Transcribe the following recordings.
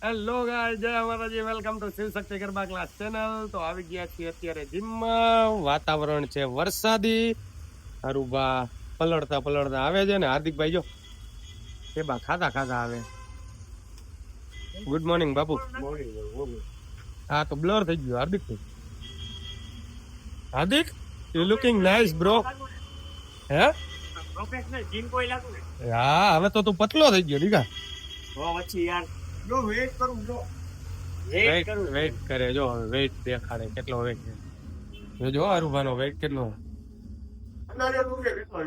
Hello guys, જય Mataji. Welcome to Shiv Shakti Garba class channel. તો આવી ગયા છીએ અત્યારે જીમમાં. વાતાવરણ છે વરસાદી. અરુબા પલળતા પલળતા આવે છે ને હાર્દિકભાઈ જો કે બા ખાતા ખાતા આવે. ગુડ મોર્નિંગ બાપુ. હા તો બ્લર થઈ ગયું હાર્દિકભાઈ. હાર્દિક યુ લુકિંગ નાઇસ બ્રો. હે પ્રોફેશનલ જીમ કોઈ લાગુ ને હા હવે તો તું પતલો થઈ ગયો દીકા. તો પછી યાર જો વેટ કરું જો વેટ કરું વેઇટ કરે જો હવે વેઇટ દેખાડે કેટલો વેઇટ છે. જો અરુભાનો વેઇટ કેટલો અંદાજે તું કે કેટલો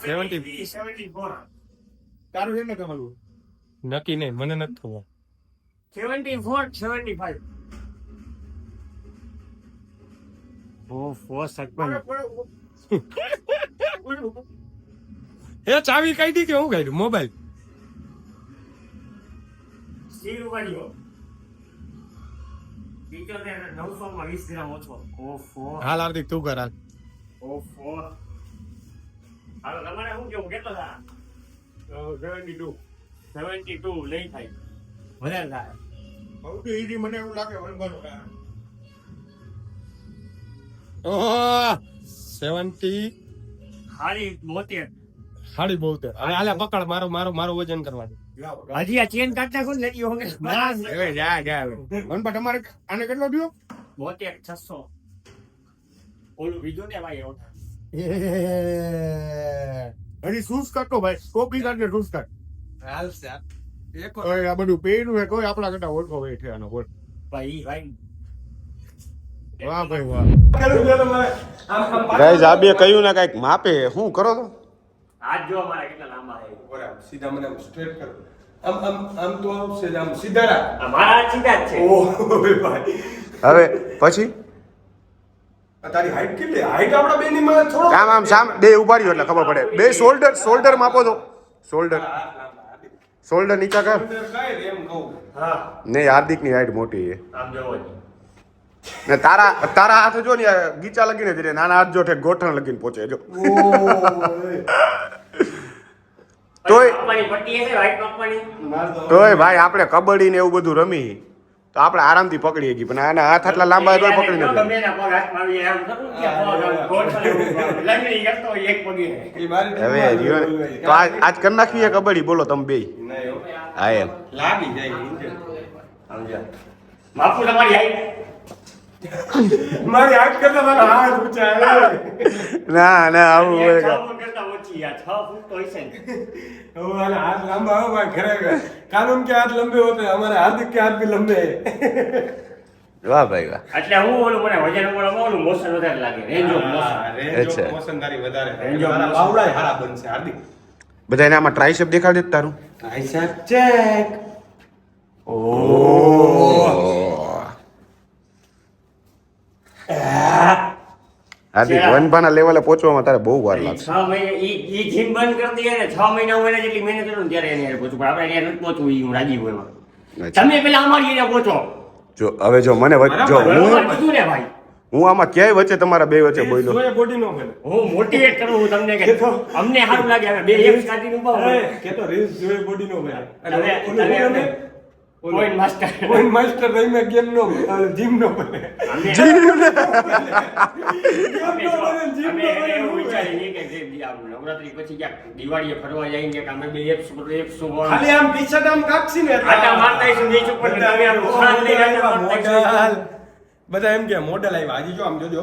74 તારું છે ને તમારું નક્કી નહીં મને નથી ખબર. 75 ઓહો સકપન એ ચાવી કાઢી કે હું કાઢ્યું મોબાઈલ. સ્ટીલ ઉપાડ્યો 900 માં 20 ગ્રામ ઓછો. ઓહો હાલ હાર્દિક તું કર હાલ. ઓહો હાલો તમારે શું કેવું કેટલો થાય 72 નહીં થાય વધારે થાય સૌથી ઈઝી મને એવું લાગે વનવાનું કામ. ઓહ 70 હારી 72 સાડી 72. હવે હાલે પકડ મારું વજન કરવા દે. હજી આ ચેન કાઢતા કોણ લેતી હોગે હવે જા વનપા તમારે આને કેટલો થયો 72 600 ઓલું બીજું ને ભાઈ એવું હજી શૂઝ કાઢતો ભાઈ ટોપી કાઢને શૂઝ કાઢ હાલ સાહેબ એક ઓય આ બધું પહેર્યું છે કોઈ આપણા કરતા ઓળખો વેઠે આનો બોલ ભાઈ વાહ ભાઈ વાહ ગાઈઝ આ બે કયું ને કઈક માપે શું કરો તો હાથ જો મારા કેટલા લાંબા છે બરાબર સીધા મને સ્ટ્રેટ કર. આમ તો આવશે આમ સીધા રાખ. આ મારા હાથ સીધા જ છે ઓહ ભાઈ હવે પછી તારી હાઈટ કેટલી? હાઈટ આપણા બેની માં થોડો આમ સામ બે ઉભા રહ્યો એટલે ખબર પડે. બે શોલ્ડર માપો તો શોલ્ડર નીચા કર. કાંઈ એમ કહું. હા નહીં હાર્દિક ની હાઈટ મોટી છે આમ જોવો ને તારા હાથ જો ને ગીચા લગીને જઈને નાના હાથ જો ઠેક ગોઠણ લગીને પહોંચે જો તોય મારી પટ્ટી છે વાઈટ માપવાની તોય ભાઈ આપણે કબડ્ડી ને એવું બધું રમી તો આપણે આરામથી પકડી શકીએ પણ આના હાથ આટલા લાંબા હોય તોય પકડી નથી. ગમે એના પગ હાથમાં આવી જાય, આમ કરું કે પગ ગોઠણ લંગડી કરતો હોય એક પગે એ મારી હવે રહ્યો ને. તો આજ કરી નાખીએ કબડ્ડી બોલો તમે બે હા એમ લાગી જાય સમજ્યા બાપુ તમારી હાઈટ મારી હાથ કરતા તારા હાથ ઊંચા હે. ના આવું હોય 6 ફૂટ કરતા ઓછી યાર 6 ફૂટ તો હશે ને હવે આના હાથ લાંબા हो भाई खरेगा कानून के हाथ लंबे होते हैं हमारे हार्दिक के हाथ भी लंबे हैं. વાહ ભાઈ વાહ એટલે હું ઓલું મને વજન ઉપર ઓલું મોશન વધારે લાગે રેન્જ ઓફ મોશન રેન્જ અચ્છા. ઓફ મોશન તારી વધારે Range of તારા motion. બાવડાય હારા બનશે હાર્દિક. બધાને આમાં ટ્રાઇસેપ દેખાડી દે તારું. આઈસા ચેક. હાર્દિક વનભાના લેવલે પહોંચવામાં તારે બહુ વાર લાગશે. 6 મહિને ઈ જીમ બંધ કરી દઈએ ને 6 મહિના હોય ને જેટલી મહેનત કરું ને ત્યારે એને પહોંચું પણ આપણે એને નથી પહોંચવું ઈ હું રાજી હોય એમાં. અચ્છા. તમે પેલા અમારી એને પહોંચો જો હવે જો મને જો બરોબર કીધું ને ભાઈ હું આમાં ક્યાંય વચ્ચે તમારા બે વચ્ચે બોલ્યો જોએ બોડી નો બને. હું મોટિવેટ કરું હું તમને કે અમને સારું લાગે હવે બે એક કાઢીને ઉભા હોય. કે તો રીલ્સ જોએ બોડી નો બને. તમે પોઈન્ટ માસ્ટર પોઈન્ટ માસ્ટર રહી મે ગેમ નો જીમ નો બને. અમે એવું વિચારીએ કે જે આમ નવરાત્રી પછી ક્યાંક દિવાળીએ ફરવા જઈએ કે અમે બે એપ્સ ખાલી આમ ટી-શર્ટ આમ કાઢશી ને આટા મારતા આવીશું બીચ ઉપર ને તમે આમ ઉખાણ લઈને આટા મારતા આવીશું. મોડલ બધા એમ કે મોડલ આવ્યા હજી જો આમ જોજો.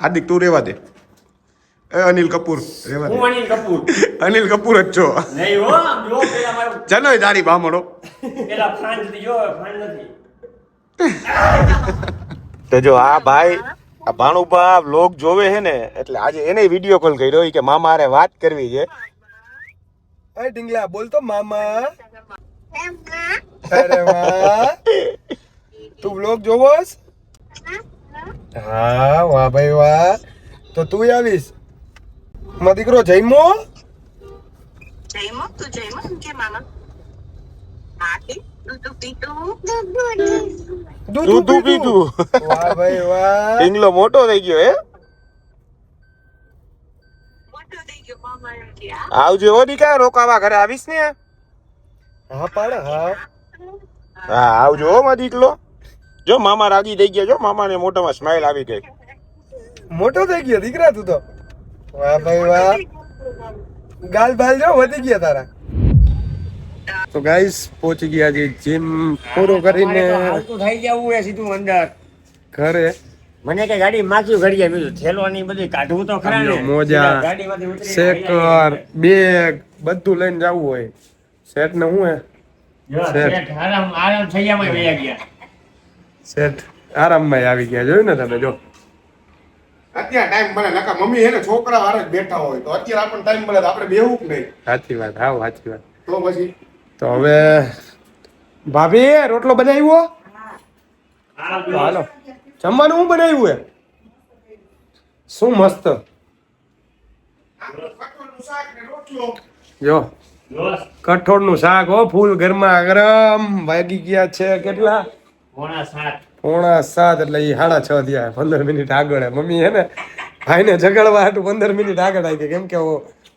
હાર્દિક તું રેવા દે. એ અનિલ કપૂર રેવા દે. હું અનિલ કપૂર અનિલ કપૂર જ છો. નહીં હો આમ જો પેલા મારું ચલો દાઢી બામણો. પેલા ફાન નથી જો ફાન નથી તો જો આ ભાઈ આ ભાણુભા વ્લોગ જોવે છે ને એટલે આજે એને વિડીયો કોલ કર્યો કે મામા હારે વાત કરવી છે. એ ઢીંગલા બોલ તો મામા. અરે વાહ તું વ્લોગ જોવોસ? હા વાહ ભાઈ વાહ. તો તું આવીશ મારો દીકરો જઈમો દૂધ પીધું. વાહ ભાઈ વાહ. ઢીંગલો મોટો થઈ ગયો હે. આવજો હો દીકા રોકાવા ઘરે આવીશ ને. હા પાડે હા. હા આવજો હો મારો દીકલો. જો મામા રાજી થઈ ગયા, જો મામાને મોઢામાં સ્માઈલ આવી ગઈ. મોટો થઈ ગયો દીકરા તું તો. વાહ ભાઈ વાહ. ગાલ બાલ જો વધી ગયા તારા. તો ગાઈસ પહોંચી ગયા છે જીમ પૂરો કરીને હાલતું થઈ જવું એ સીધું અંદર. ઘરે. મને કે ગાડી માખ્યું ઘડીએ બીજું થેલવાની બધી કાઢવું તો ખરા ને. મોજા, સીધા ગાડીમાંથી ઉતરીને શેકર, બેગ બધું લઈને જવું હોય. સેટ ને હું હે જો, શેઠ આરામ થઈ ગયા વયા ગયા. સેટ આરામમાં આવી ગયા, જોયું ને તમે જો. અત્યારે ટાઈમ મળે નકા મમ્મી હે ને છોકરા વારે જ બેઠા હોય તો અત્યારે આપણને ટાઈમ મળે તો આપણે બેવું જ નહીં. સાચી વાત, હાવ સાચી વાત. તો પછી તો હવે ભાભી રોટલો બનાવ્યો? તો હાલો જમવાનું હું બનાવ્યું હે? શું મસ્ત કઠોળનું શાક ને રોટલો. જો જોશ, કઠોળનું શાક હો, ફૂલ ગરમા ગરમ. વાગી ગયા છે કેટલા? 6:45. 6:45 એટલે એ 6:30 થયા. 15 મિનિટ આગળ હે. મમ્મી હે ને ભાઈને જગાડવા હાટુ 15 મિનિટ આગળ આવી ગઈ, કેમ કે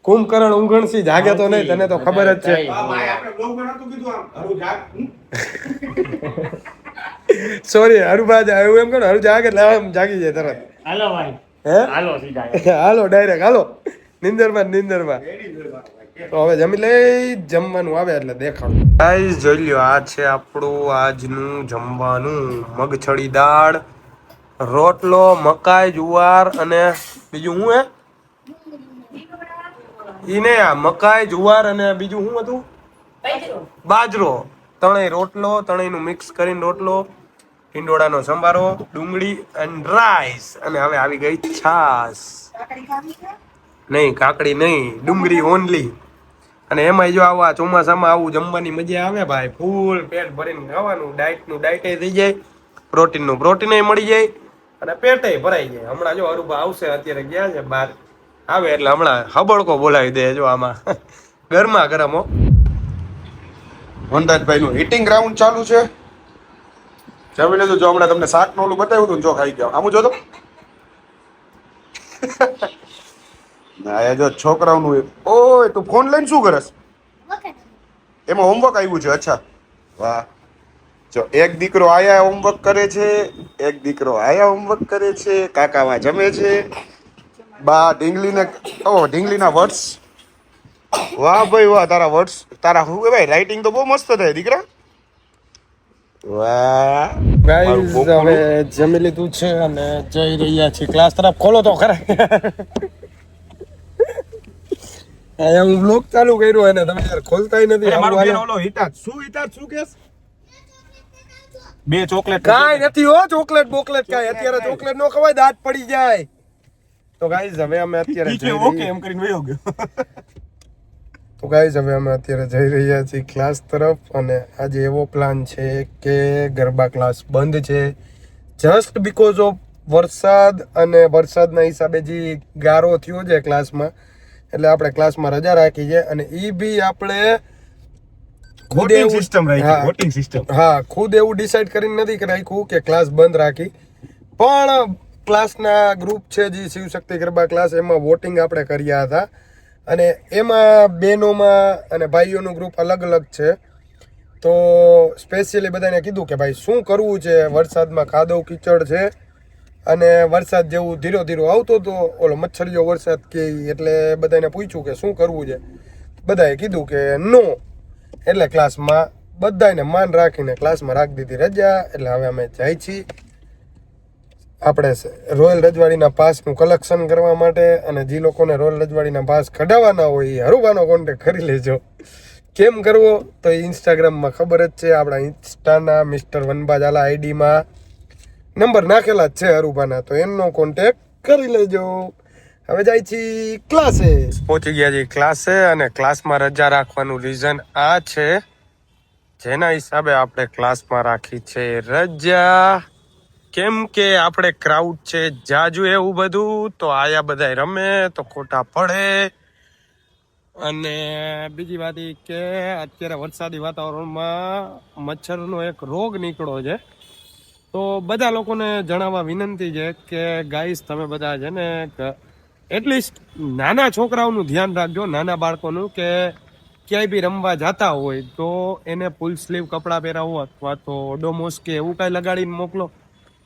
કુંભકરણ ઊંઘણસી જાગે તો નહીં, તને તો ખબર જ છે. આ ભાઈ આપણે બ્લોગમાં નતું કીધું આમ હરું જાગ. સોરી હરુભાજ એવું એમ કહો ને, હરુ જાગે એટલે આમ જાગી જાય તરત. હાલો ભાઈ, હે હાલો સીધા. હાલો ડાયરેક્ટ હાલો નિંદરમાં. તો હવે જમી લઈ, જમવાનું આવે એટલે દેખાડું. ગાઈસ જોઈ લ્યો, આ છે આપણું આજનું જમવાનું. મગછડી દાળ, રોટલો, મકાઈ, જુવાર અને બીજું શું હે? ઈ ને આ મકાઈ, જુવાર અને બીજું શું હતું? બાજરો. ત્રણેય રોટલો, ત્રણેયનું મિક્સ કરીને રોટલો, ઈંડોળાનો સંભારો, ડુંગળી એન્ડ રાઈસ. અને હવે આવી ગઈ છાસ. નહીં કાકડી નહીં, ડુંગળી ઓનલી. અને એમાં જો આવા ચોમાસામાં આવું જમવાની મજા આવે ભાઈ. ફૂલ પેટ ભરીને ખાવાનું. ડાયટનું ડાયટે થઈ જાય, પ્રોટીનનું પ્રોટીને મળી જાય અને પેટે ભરાઈ જાય. હમણાં જો અરુભા આવશે, અત્યારે ગયા છે બહાર, આવે એટલે હમણાં હબળકો બોલાવી દે. જો આમાં ગરમા ગરમ હો. વનરાજભાઈ નું હિટિંગ રાઉન્ડ ચાલુ છે. જમી લેજો. જો હમણાં તમને શાક નું ઓલું બતાવ્યું હતું ને, જો ખાઈ ગયા. આમ જો તો ના એ જો છોકરાઓનું. ઓય તું ફોન લઈને શું કરસ? એમાં હોમવર્ક આવ્યું છે. અચ્છા વાહ. જો એક દીકરો આયા હોમવર્ક કરે છે, એક દીકરો આયા હોમવર્ક કરે છે, કાકામાં જમે છે, બા ઢીંગલીને ઢીંગલીના વર્ડ્સ. વાહ ભાઈ વાહ, તારા વર્ડ્સ, તારા શું કહેવાય, રાઇટિંગ તો બહુ મસ્ત થાય દીકરા. વાહ ગાઈઝ હવે જમી લીધું છે અને જઈ રહ્યા છીએ ક્લાસ તરફ. ખોલો તો ખરા. અહીંયા હું બ્લોગ ચાલુ કર્યો એને તમે યાર ખોલતાય નથી. મારો બેન ઓલો હિતાજ શું કેસ? બે ચોકલેટ કાઈ નથી હો, ચોકલેટ બોકલેટ કાઈ. અત્યારે ચોકલેટ નો ખવાય, દાંત પડી જાય. તો ગાઈઝ હવે અમે અત્યારે ઓકે એમ કરીને વયો ગયો. તો ગાઈઝ હવે અમે અત્યારે જઈ રહ્યા છીએ ક્લાસ તરફ. અને આજે એવો પ્લાન છે કે ગરબા ક્લાસ બંધ છે જસ્ટ બીકોઝ ઓફ વરસાદ. અને વરસાદના હિસાબે જે ગારો થયો છે ક્લાસમાં, એટલે આપણે ક્લાસમાં રજા રાખી છે. અને ઈ બી આપણે ખુદ વોટિંગ એવું સિસ્ટમ રાખી, હા. Voting system. હા, ખુદ એવું ડિસાઈડ કરીને નથી રાખ્યું કે ક્લાસ બંધ રાખી, પણ ક્લાસના ગ્રુપ છે જે શિવશક્તિ ગરબા ક્લાસ, એમાં વોટિંગ આપણે કર્યા હતા. અને એમાં બહેનોમાં અને ભાઈઓનું ગ્રુપ અલગ અલગ છે. તો સ્પેશિયલી બધાને કીધું કે ભાઈ શું કરવું છે. વરસાદમાં કાદવ કીચડ છે અને વરસાદ જેવું ધીરો ધીરો આવતો હતો, ઓલો મચ્છરીયો વરસાદ કે, એટલે બધાને પૂછ્યું કે શું કરવું છે. બધાએ કીધું કે નો. એટલે ક્લાસમાં બધાને માન રાખીને ક્લાસમાં રાખી દીધી રજા. એટલે હવે અમે જાય છીએ આપણે રોયલ રજવાડીના પાસનું કલેક્શન કરવા માટે. અને જે લોકોને રોયલ રજવાડીના પાસ કઢાવવાના હોય એ હરુભાનો કોન્ટેક્ટ કરી લેજો. કેમ કરવો તો એ ઇન્સ્ટાગ્રામમાં ખબર જ છે. આપણા ઇન્સ્ટાના મિસ્ટર વનબાજાલા આઈડીમાં નંબર નાખેલા જ છે હરુભાના, તો એમનો કોન્ટેક્ટ કરી લેજો. હવે જાય છીએ ક્લાસે. પહોંચી ગયા છીએ ક્લાસે. અને ક્લાસમાં રજા રાખવાનું રીઝન આ છે, જેના હિસાબે આપણે ક્લાસમાં રાખી છે રજા. કેમ કે આપણે ક્રાઉડ છે જાજુ એવું બધું, તો આયા બધા રમે તો ખોટા પડે. અને બીજી વાત એ કે અત્યારે વરસાદી વાતાવરણમાં મચ્છરનો એક રોગ નીકળ્યો છે. તો બધા લોકોને જણાવવા વિનંતી છે કે ગાઈસ તમે બધા છે ને એટલીસ્ટ નાના છોકરાઓનું ધ્યાન રાખજો, નાના બાળકોનું, કે ક્યાંય બી રમવા જતા હોય તો એને ફૂલ સ્લીવ કપડાં પહેરાવો અથવા તો ઓડોમોસ કે એવું કાંઈ લગાડીને મોકલો.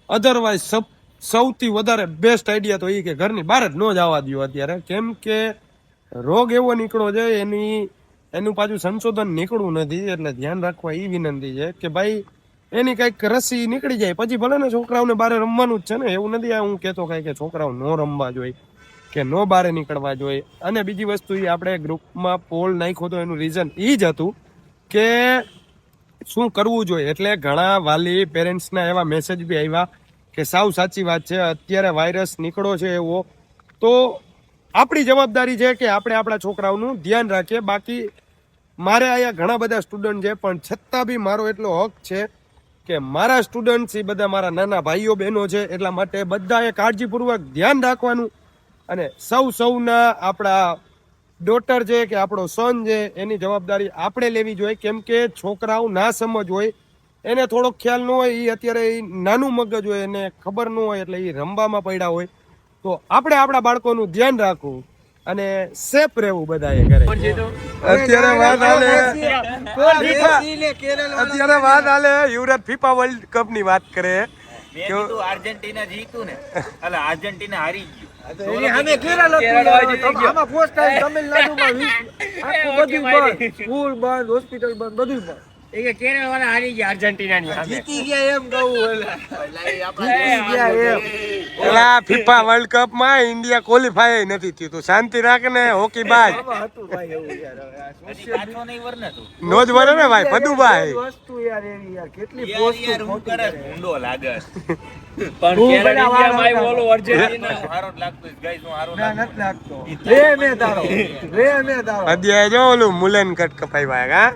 અધરવાઇઝ સૌથી વધારે બેસ્ટ આઈડિયા તો એ કે ઘરની બહાર જ ન જવા દો અત્યારે, કેમ કે રોગ એવો નીકળો છે એનું પાછું સંશોધન નીકળવું નથી, એટલે ધ્યાન રાખવા એ વિનંતી છે કે ભાઈ એની કંઈક રસી નીકળી જાય પછી ભલે ને છોકરાઓને બહાર રમવાનું જ છે ને, એવું નથી હું કહેતો કાંઈ કે છોકરાઓ ન રમવા જોઈએ કે ન બહાર નીકળવા જોઈએ. અને બીજી વસ્તુ એ આપણે ગ્રુપમાં પોલ નાખ્યો તો એનું રીઝન એ જ હતું કે શું કરવું જોઈએ, એટલે ઘણા વાલી પેરેન્ટ્સના એવા મેસેજ બી આવ્યા કે સાવ સાચી વાત છે, અત્યારે વાયરસ નીકળો છે એવો, તો આપણી જવાબદારી છે કે આપણે આપણા છોકરાઓનું ધ્યાન રાખીએ. બાકી મારે અહીંયા ઘણા બધા સ્ટુડન્ટ છે પણ છતાં બી મારો એટલો હક છે કે મારા સ્ટુડન્ટ્સ એ બધા મારા નાના ભાઈઓ બહેનો છે, એટલા માટે બધાએ કાળજીપૂર્વક ધ્યાન રાખવાનું અને સૌના આપણા ડોટર છે કે આપણો સન છે એની જવાબદારી આપણે લેવી જોઈએ, કેમ કે છોકરાઓ ના સમજ હોય, એને થોડોક ખ્યાલ ન હોય, એ અત્યારે નાનું મગજ હોય, એને ખબર ન હોય, એટલે એ રમવામાં પડ્યા હોય, તો આપણે આપણા બાળકોનું ધ્યાન રાખવું અને સેફ રહેવું બધાએ ઘરે. અત્યારે વાત હાલે યુવરાજ ફીફા વર્લ્ડ કપ ની વાત કરે કે આર્જેન્ટિના જીતું ને, એટલે આર્જેન્ટિના હારી ગયું. કેરળ વાળા હારી ગયા અર્જેન્ટિનાની સામે. પેલા ફીફા વર્લ્ડ કપ માં ઇન્ડિયા ક્વોલિફાય નથી થયું, તો શાંતિ રાખ ને હોકી બાજ નો જ વરે ને ભાઈ પદુભાઈ. ઊંડો લાગે અત્યારે જો ઓલું મુલન કટ કપાઈ ભાઈ હા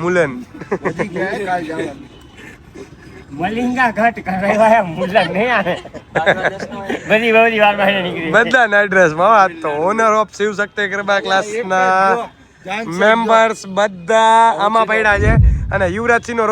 મુલન મલિંગા ઘટ કરાવ્યા મુલક નહીં આવે બધી વારમાં એને નીકળી બધા એડ્રેસ માં આજ તો owner of Shiv Shakti Garba class ના મેમ્બર્સ બધા આમાં પડ્યા છે અને યુવરાજ સિંહ નો